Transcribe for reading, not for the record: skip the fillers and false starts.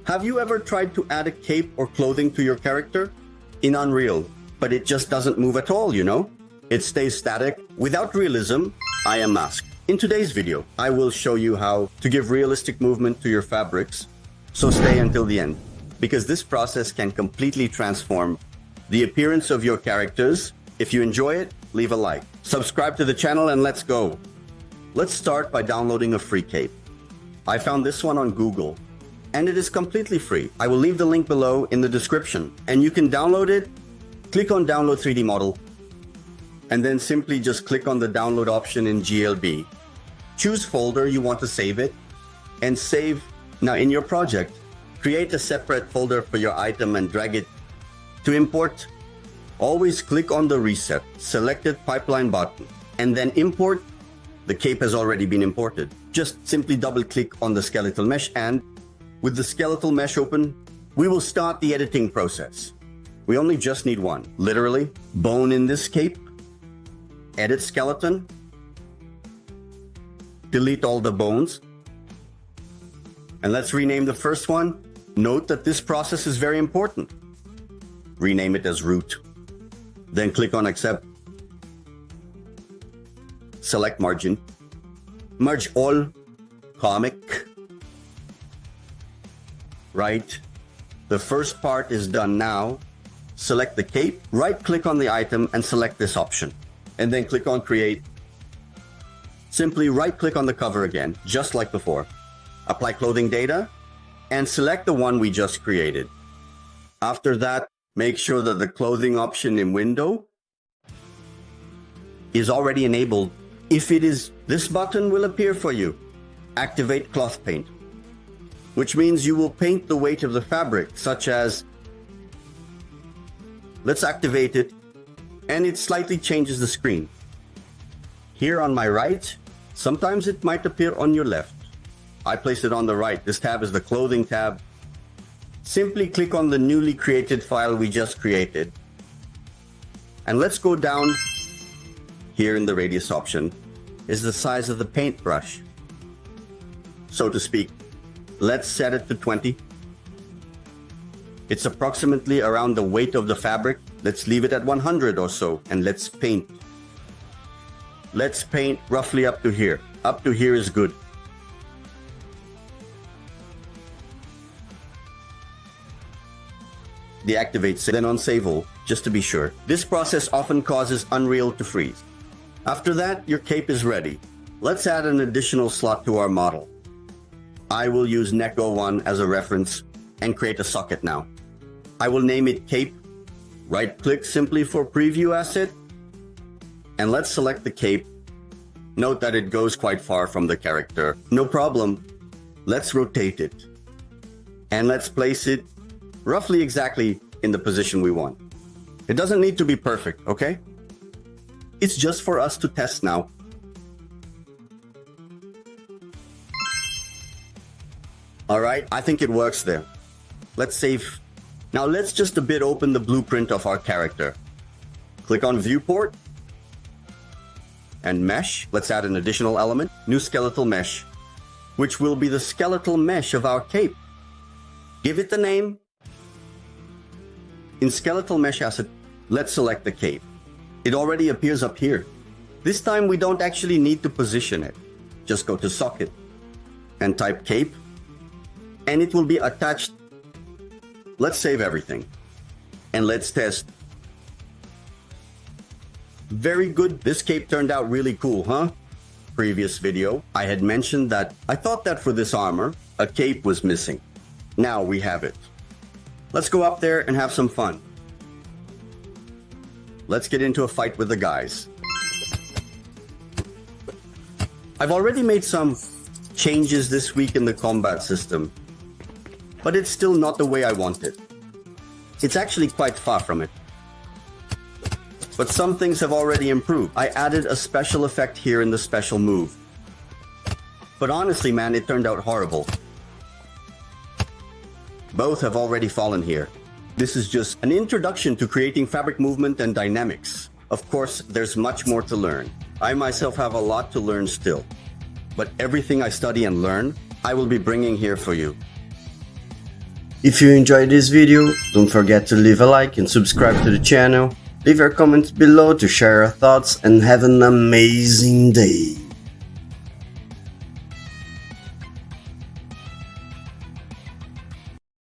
Have you ever tried to add a cape or clothing to your character in Unreal, but it just doesn't move at all, you know? It stays static. Without realism, I am masked. In today's video, I will show you how to give realistic movement to your fabrics, so stay until the end, because this process can completely transform the appearance of your characters. If you enjoy it, leave a like. Subscribe to the channel and let's go. Let's start by downloading a free cape. I found this one on Google, and it is completely free. I will leave the link below in the description, and you can download it. Click on Download 3D Model, and then simply just click on the download option in GLB. Choose folder you want to save it, and save. Now in your project, create a separate folder for your item and drag it. To import, always click on the Reset Selected Pipeline button, and then import. The cape has already been imported. Just simply double-click on the skeletal mesh, and with the skeletal mesh open, we will start the editing process. We only just need one, literally, bone in this cape. Edit skeleton. Delete all the bones. And let's rename the first one. Note that this process is very important. Rename it as root. Then click on accept. Select margin. Merge all. Comic. Right. The first part is done now. Select the cape. Right click on the item and select this option. And then click on create. Simply right click on the cover again, just like before. Apply clothing data and select the one we just created. After that, make sure that the clothing option in window is already enabled. If it is, this button will appear for you. Activate cloth paint, which means you will paint the weight of the fabric, such as, let's activate it, and it slightly changes the screen. Here on my right, sometimes it might appear on your left. I place it on the right. This tab is the clothing tab. Simply click on the newly created file we just created. And let's go down. Here in the radius option is the size of the paintbrush, so to speak. Let's set it to 20. It's approximately around the weight of the fabric. Let's leave it at 100 or so, and let's paint. Let's paint roughly up to here. Up to here is good. Deactivate, then on Save All, just to be sure. This process often causes Unreal to freeze. After that, your cape is ready. Let's add an additional slot to our model. I will use Neck01 as a reference and create a socket now. I will name it Cape. Right-click simply for Preview Asset. And let's select the cape. Note that it goes quite far from the character. No problem. Let's rotate it. And let's place it roughly exactly in the position we want. It doesn't need to be perfect, okay? It's just for us to test now. All right, I think it works there. Let's save. Now let's just a bit open the blueprint of our character. Click on Viewport and Mesh. Let's add an additional element, new skeletal mesh, which will be the skeletal mesh of our cape. Give it the name. In skeletal mesh asset, let's select the cape. It already appears up here. This time we don't actually need to position it. Just go to socket and type cape, and it will be attached. Let's save everything and let's test. Very good. This cape turned out really cool, huh? Previous video, I had mentioned that I thought that for this armor, a cape was missing. Now we have it. Let's go up there and have some fun. Let's get into a fight with the guys. I've already made some changes this week in the combat system, but it's still not the way I want it. It's actually quite far from it. But some things have already improved. I added a special effect here in the special move. But honestly, man, it turned out horrible. Both have already fallen here. This is just an introduction to creating fabric movement and dynamics. Of course, there's much more to learn. I myself have a lot to learn still. But everything I study and learn, I will be bringing here for you. If you enjoyed this video, don't forget to leave a like and subscribe to the channel. Leave your comments below to share your thoughts and have an amazing day.